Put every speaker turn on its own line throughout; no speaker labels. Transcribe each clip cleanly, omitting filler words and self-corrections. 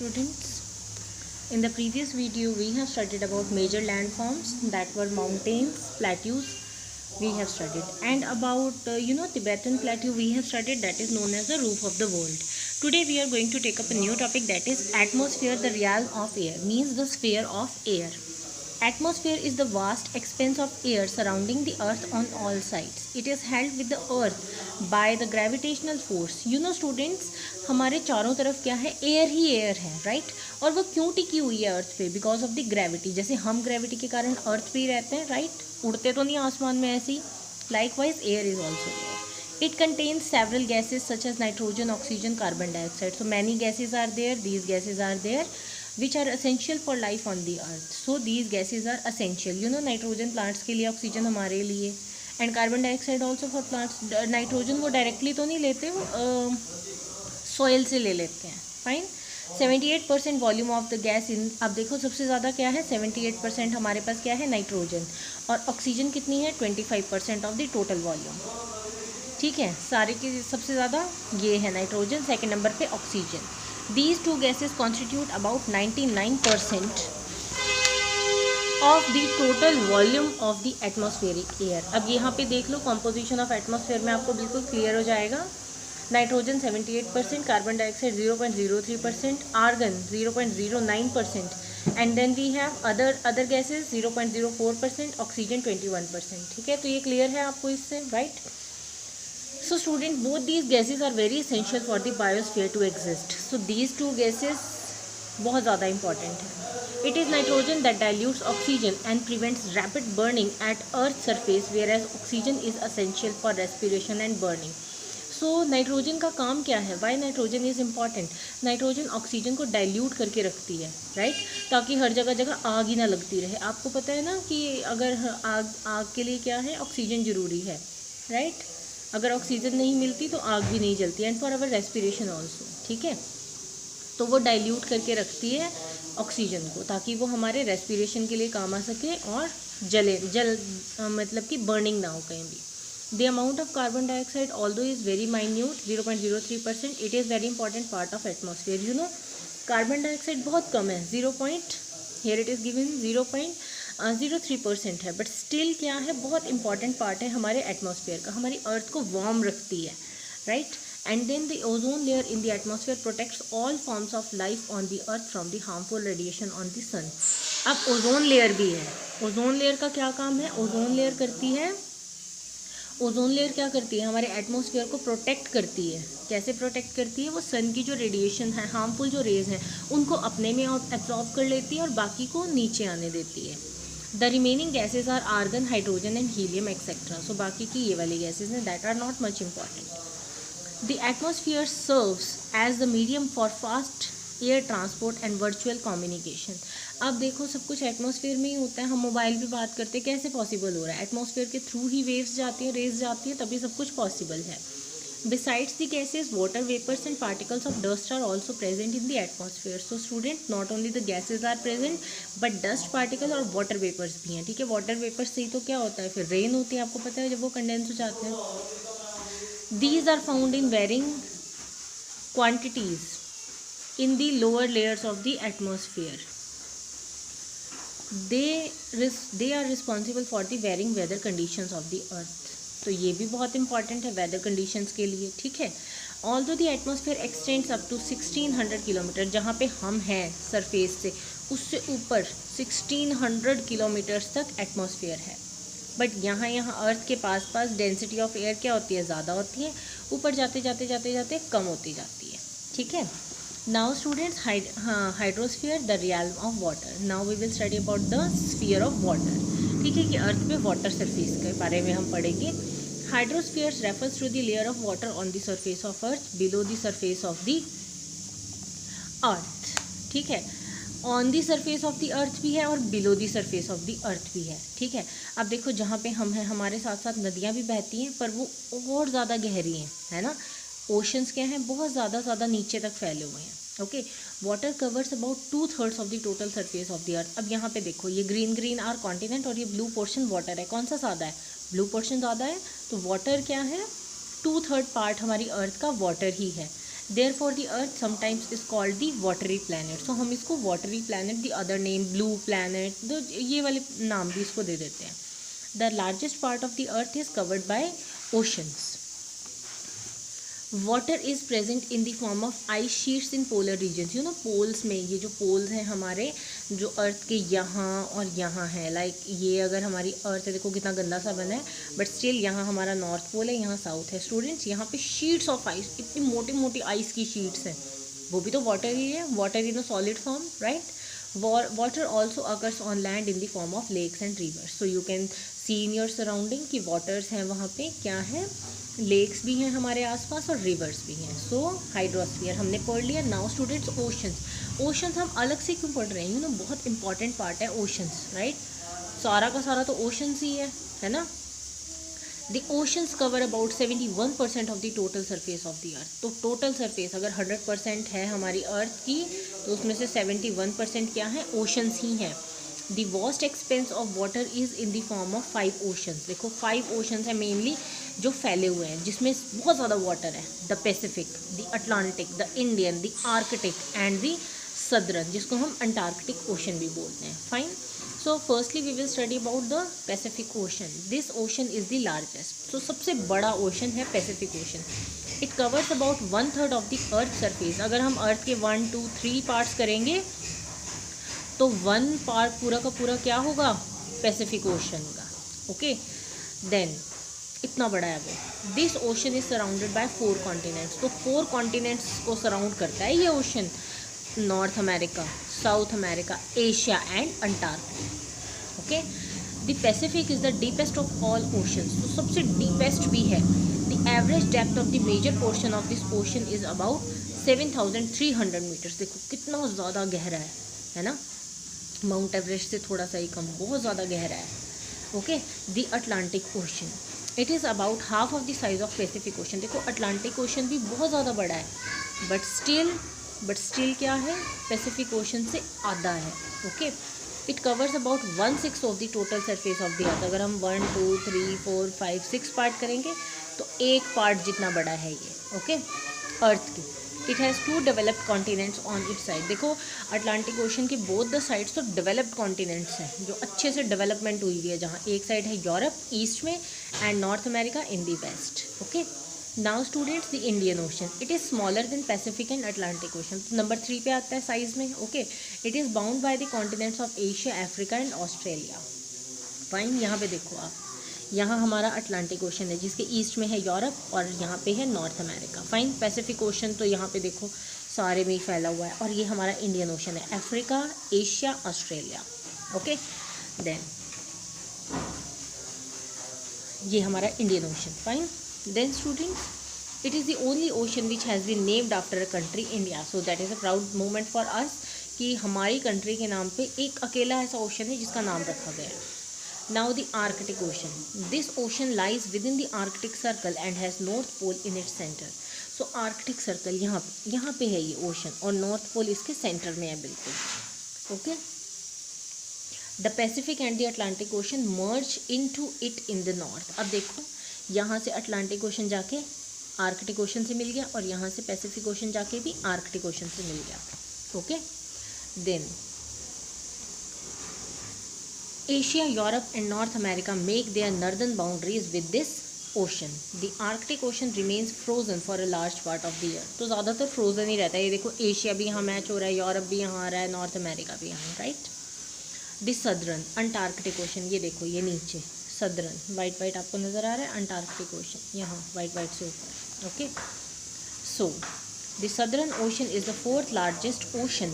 students. In the previous video, we have studied about major landforms that were mountains, plateaus. We have studied, and about Tibetan plateau we have studied, that is known as the roof of the world. Today we are going to take up a new topic, that is atmosphere, the realm of air, means the sphere of air. Atmosphere is the vast expanse of air surrounding the earth on all sides. It is held with the earth by the gravitational force. Students, हमारे चारों तरफ क्या है, air ही air है, right? और वो क्यों टिकी हुई है अर्थ पे? Because of the gravity. जैसे हम ग्रेविटी के कारण अर्थ पे ही रहते हैं, राइट? उड़ते तो नहीं आसमान में ऐसे ही. Likewise air is also air. It contains several gases such as nitrogen, oxygen, carbon dioxide. So many gases are there. These gases are there which are essential for life on the earth. So these gases are essential. Nitrogen plants के लिए, oxygen हमारे लिए, and carbon dioxide also for plants. Nitrogen वो directly तो नहीं लेते, वो soil से ले लेते हैं. Fine. 78% volume of the gas in. अब देखो सबसे ज़्यादा क्या है, 78% हमारे पास क्या है, नाइट्रोजन. और ऑक्सीजन कितनी है, 25% ऑफ द टोटल वॉल्यूम. ठीक है, सारे की सबसे ज़्यादा ये है नाइट्रोजन, सेकंड नंबर पे oxygen. These two gases constitute about 99% of the total volume of the atmospheric air. अब यहाँ पे देख लो composition of atmosphere में आपको बिल्कुल क्लियर हो जाएगा. Nitrogen 78%, carbon dioxide 0.03%, argon 0.09%, and then we have other gases 0.04%, oxygen 21%. ठीक है, तो ये क्लियर है आपको इससे, right? So student, both these gases are very essential for the biosphere to exist. So these two gases बहुत ज़्यादा important है. It is nitrogen that dilutes oxygen and prevents rapid burning at Earth's surface, whereas oxygen is essential for respiration and burning. So nitrogen का काम क्या है? Why nitrogen is important? Nitrogen oxygen को dilute करके रखती है, right? ताकि हर जगह जगह आग ही ना लगती रहे. आपको पता है ना कि अगर आग के लिए क्या है, ऑक्सीजन ज़रूरी है, राइट? अगर ऑक्सीजन नहीं मिलती तो आग भी नहीं जलती. And for our respiration also. ठीक है, तो वो डाइल्यूट करके रखती है ऑक्सीजन को, ताकि वो हमारे रेस्पिरेशन के लिए काम आ सके और मतलब कि बर्निंग ना हो कहीं भी. The amount of carbon dioxide although is very minute, 0.03%. It is very important part of atmosphere. Carbon dioxide बहुत कम है, 0.03% है, बट स्टिल क्या है, बहुत इंपॉर्टेंट पार्ट है हमारे एटमॉस्फेयर का, हमारी अर्थ को वार्म रखती है, right? And then the ozone layer in the atmosphere protects all forms of life on the earth from the harmful radiation on the sun. अब ओजोन लेयर भी है. ओजोन लेयर का क्या काम है? ओजोन लेयर क्या करती है, हमारे एटमॉस्फेयर को प्रोटेक्ट करती है. कैसे प्रोटेक्ट करती है? वो सन की जो रेडिएशन है, हार्मफुल जो रेज हैं, उनको अपने में एब्जॉर्ब कर लेती है और बाकी को नीचे आने देती है. The remaining gases are argon, hydrogen and helium etcetera. So बाकी की ये वाली गैसेज हैं, that are not much important. The atmosphere serves as the medium for fast air transport and virtual communication. अब देखो सब कुछ एटमॉस्फेयर में ही होता है. हम मोबाइल पे बात करते हैं, कैसे पॉसिबल हो रहा है? एटमॉस्फेयर के थ्रू ही वेव्स जाती हैं, रेज जाती हैं, तभी सब कुछ पॉसिबल है. Besides the gases, water vapors and particles of dust are also present in the atmosphere. So student, not only the gases are present, but dust particle और water vapors भी हैं. ठीक है, water vapors से ही तो क्या होता है, फिर rain होती है, आपको पता है, जब वो कंडेंस हो जाते हैं. These are found in varying quantities in the lower layers of the atmosphere. They are responsible for the varying weather conditions of the earth. तो ये भी बहुत इंपॉर्टेंट है वेदर कंडीशंस के लिए. ठीक है, although the atmosphere extends up to 1600 kilometre, जहाँ पे हम हैं सरफेस से, उससे ऊपर 1600 किलोमीटर्स तक एटमॉस्फेयर है. बट यहाँ अर्थ के पास डेंसिटी ऑफ एयर क्या होती है, ज़्यादा होती है. ऊपर जाते जाते कम होती जाती है. ठीक है. Now students, hydrosphere, the realm of water. Now we will study about the sphere of water. ठीक है, कि अर्थ पे वाटर सरफेस के बारे में हम पढ़ेंगे. Hydrosphere refers to the layer of water on the surface of earth below the surface of the earth. ठीक है, on the surface of the earth भी है और below the surface of the earth भी है. ठीक है, अब देखो जहाँ पे हम हैं, हमारे साथ साथ नदियाँ भी बहती हैं, पर वो और ज़्यादा गहरी हैं, है ना. ओशंस क्या हैं, बहुत ज़्यादा नीचे तक फैले हुए हैं. Okay, water covers about 2/3 of the total surface of the अर्थ. अब यहाँ पे देखो, ये ग्रीन आर कॉन्टिनेंट और ये ब्लू पोर्शन वाटर है. कौन सा ज़्यादा है? ब्लू पोर्शन ज़्यादा है. तो वाटर क्या है, 2/3 पार्ट हमारी अर्थ का वाटर ही है. Therefore the earth sometimes is called the watery planet. So हम इसको watery planet, the other name blue planet, तो ये वाले नाम भी इसको दे देते हैं. The largest part of the earth is covered by oceans. Water is present in the form of ice sheets in polar regions. You know poles में, ये जो पोल्स हैं हमारे, जो अर्थ के यहाँ और यहाँ है, लाइक ये अगर हमारी अर्थ है, देखो कितना गंदा सा बना है, बट स्टिल यहाँ हमारा नॉर्थ पोल है, यहाँ साउथ है. स्टूडेंट्स, यहाँ पे शीट्स ऑफ आइस, इतनी मोटी मोटी आइस की शीट्स हैं, वो भी तो वाटर ही है, water in a solid form, right. Water also occurs on land in the form of lakes and rivers. So you can see in your surrounding कि वाटर्स हैं वहाँ पे, क्या है, लेक्स भी हैं हमारे आसपास और रिवर्स भी हैं. सो हाइड्रोस्फीयर हमने पढ़ लिया. Now students, oceans. ओशंस हम अलग से क्यों पढ़ रहे हैं? यू नो बहुत इंपॉर्टेंट पार्ट है ओशंस, राइट. सारा का सारा तो ओशंस ही है ना. The oceans cover about 71% of the total surface of the अर्थ. तो टोटल सरफेस अगर 100% है हमारी अर्थ की, तो उसमें से 71% क्या है? ओशंस ही हैं. The vast expanse of water is in the form of 5 oceans. देखो 5 ओशंस है मेनली जो फैले हुए हैं, जिसमें बहुत ज़्यादा वाटर है. The Pacific, the Atlantic, the Indian, the Arctic and the Southern, जिसको हम अंटार्कटिक ओशन भी बोलते हैं. Fine. So firstly we will study about the Pacific ocean. This ocean is the largest. तो सबसे बड़ा ओशन है Pacific ocean. It covers about 1/3 of the earth surface. अगर हम अर्थ के 1, 2, 3 पार्ट्स करेंगे तो 1 पार्ट पूरा का पूरा क्या होगा? पैसिफिक ओशन का. ओके, देन इतना बड़ा है वो. This ocean is surrounded by 4 continents. तो 4 कॉन्टिनेंट्स को सराउंड करता है ये ocean. North America, South America, Asia and Antarctica. Okay. The Pacific is the deepest of all oceans. तो सबसे डीपेस्ट भी है. The average depth of the major portion of this ocean is about 7300 metres. देखो कितना ज़्यादा गहरा है ना. माउंट एवरेस्ट से थोड़ा सा ही कम, बहुत ज़्यादा गहरा है. Okay. The Atlantic ocean, it is about half of the size of Pacific ocean. देखो अटलांटिक ओशन भी बहुत ज़्यादा बड़ा है, बट स्टिल क्या है? पैसिफिक ओशन से आधा है. Okay. It covers about 1/6 of the total surface of the अर्थ. अगर हम 1, 2, 3, 4, 5, 6 पार्ट करेंगे तो एक पार्ट जितना बड़ा है ये. ओके. अर्थ की. It has 2 developed continents on it side. देखो अटलांटिक ओशन के बोथ द साइड्स तो डेवलप्ड कॉन्टिनेंट्स हैं, जो अच्छे से डेवलपमेंट हुई हुई है, जहाँ एक साइड है यूरोप ईस्ट में and North America in the west. Okay. Now students, the Indian ocean. It is smaller than Pacific and Atlantic ocean. Number 3 पे आता है साइज में. Okay. It is bound by the continents of Asia, Africa and Australia. Fine. यहाँ पे देखो आप, यहाँ हमारा अटलांटिक ओशन है जिसके ईस्ट में है यूरोप और यहाँ पे है north America. Fine. Pacific ocean तो यहाँ पे देखो सारे में ही फैला हुआ है. और ये हमारा इंडियन ओशन है, Africa, Asia, Australia. Okay. Then ये हमारा Indian ocean. Fine. Then students, it is the only ocean which has been named after a country, India. So that is a proud moment for us कि हमारी country के नाम पे एक अकेला ऐसा ओशन है जिसका नाम रखा गया है. Now the Arctic Ocean. This ocean lies within the Arctic Circle and has North Pole in its center. So Arctic Circle यहाँ पे है ये ओशन और नॉर्थ पोल इसके सेंटर में है बिल्कुल. Okay. The Pacific and the Atlantic ocean merge into it in the north. अब देखो यहाँ से अटलांटिक ओशन जाके आर्कटिक ओशन से मिल गया और यहाँ से पैसिफिक ओशन जाके भी आर्कटिक ओशन से मिल गया. Okay. Then Asia, Europe and North America make their northern boundaries with this ocean. The Arctic Ocean remains frozen for a large part of the year. तो ज़्यादातर फ्रोजन ही रहता है. ये देखो एशिया भी यहाँ मैच हो रहा है, यूरोप भी यहाँ आ रहा है, नॉर्थ अमेरिका भी यहाँ, right. The southern Antarctic ocean, ये देखो ये नीचे सदर्न वाइट वाइट आपको नज़र आ रहा है. अंटार्कटिक ओशन यहाँ वाइट वाइट से ऊपर. Okay. So the Southern Ocean is the 4th largest ocean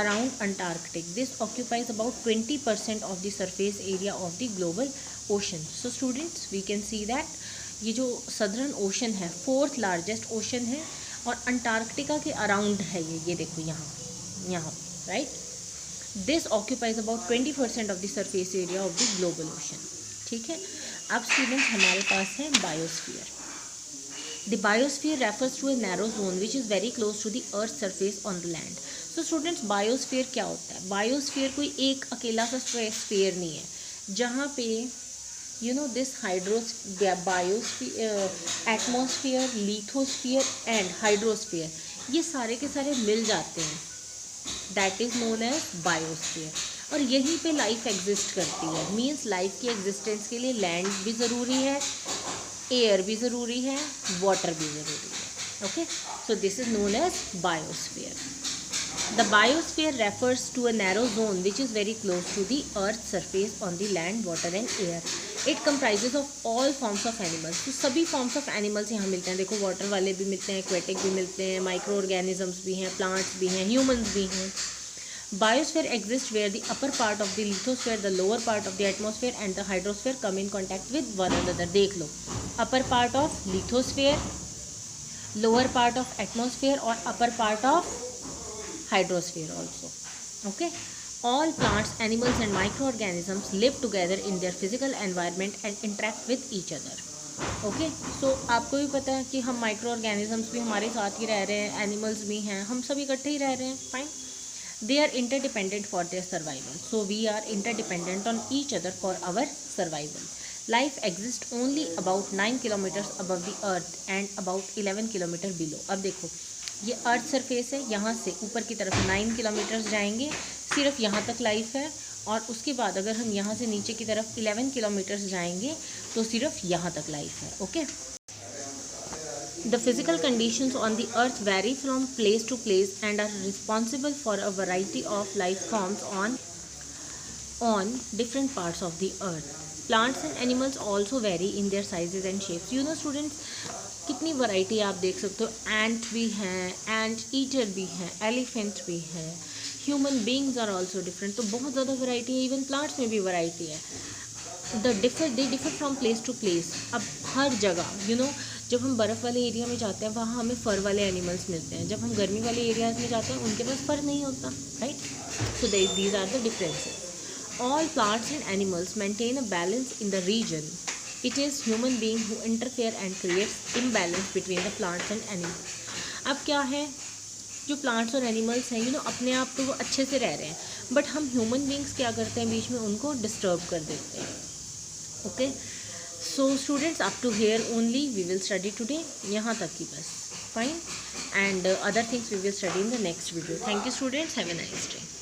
around Antarctic. This occupies about 20% of the surface area of the global ocean. So students, we can see that ये जो Southern Ocean है 4th largest ocean है और Antarctica के around है ये देखो यहाँ right. This occupies about 20% of the surface area of the global ocean. ठीक है. अब स्टूडेंट्स हमारे पास है biosphere. The biosphere refers to a narrow zone which is very close to the Earth's surface on the land. So students, biosphere क्या होता है? Biosphere कोई एक अकेला सा sphere नहीं है, जहाँ पे you know this biosphere, atmosphere, lithosphere and hydrosphere, ये सारे के सारे मिल जाते हैं, that is known as biosphere. और यहीं पे लाइफ एग्जिस्ट करती है, मीन्स लाइफ की एग्जिस्टेंस के लिए लैंड भी ज़रूरी है, एयर भी ज़रूरी है, वाटर भी ज़रूरी है। Okay, so this is known as biosphere. The biosphere refers to a narrow zone which is very close to the earth's surface on the land, water and air. It comprises of all forms of animals. तो सभी forms of animals यहाँ मिलते हैं। देखो water वाले भी मिलते हैं, aquatic भी मिलते हैं, माइक्रो ऑर्गेनिजम्स भी हैं, प्लांट्स भी हैं, ह्यूमंस भी हैं। Biosphere exists where the upper part of the lithosphere, the lower part of the atmosphere and the hydrosphere come in contact with one another. देख लो, upper part of lithosphere, lower part of atmosphere और upper part of hydrosphere also. Okay, all plants, animals and microorganisms live together in their physical environment and interact with each other. Okay, so आपको भी पता है कि हम micro organisms भी हमारे साथ ही रह रहे हैं, एनिमल्स भी हैं, हम सब इकट्ठे ही रह रहे हैं। Fine, they are interdependent for their survival, so we are interdependent on each other for our survival. Life exists only about 9 kilometers above the earth and about 11 kilometer below. अब देखो, ये अर्थ सरफेस है, यहाँ से ऊपर की तरफ 9 kilometres जाएंगे, सिर्फ यहाँ तक लाइफ है, और उसके बाद अगर हम यहाँ से नीचे की तरफ 11 किलोमीटर्स जाएंगे तो सिर्फ यहाँ तक लाइफ है। Okay, the physical conditions on the earth vary from place to place and are responsible for a variety of life forms on different parts of the earth. Plants and animals also vary in their sizes and shapes. You know students, कितनी variety आप देख सकते हो, एंट भी हैं, ant eater भी हैं, elephant भी है, human beings are also different. तो बहुत ज़्यादा वैरायटी है, इवन प्लांट्स में भी वैरायटी है। They differ from place to place. अब हर जगह जब हम बर्फ़ वाले एरिया में जाते हैं वहाँ हमें फ़र वाले एनिमल्स मिलते हैं, जब हम गर्मी वाले एरियाज़ में जाते हैं उनके पास फ़र नहीं होता, right. So these are the differences. All plants and animals maintain a balance in the region. It is human being who interfere and creates imbalance between the plants and animals. अब क्या है, जो plants और animals हैं अपने आप तो वो अच्छे से रह रहे हैं, बट हम ह्यूमन बींग्स क्या करते हैं, बीच में उनको डिस्टर्ब कर देते हैं। Okay, so students, up to here only we will study today, यहाँ तक ही बस। Fine, and other things we will study in the next video. Thank you students, have a nice day.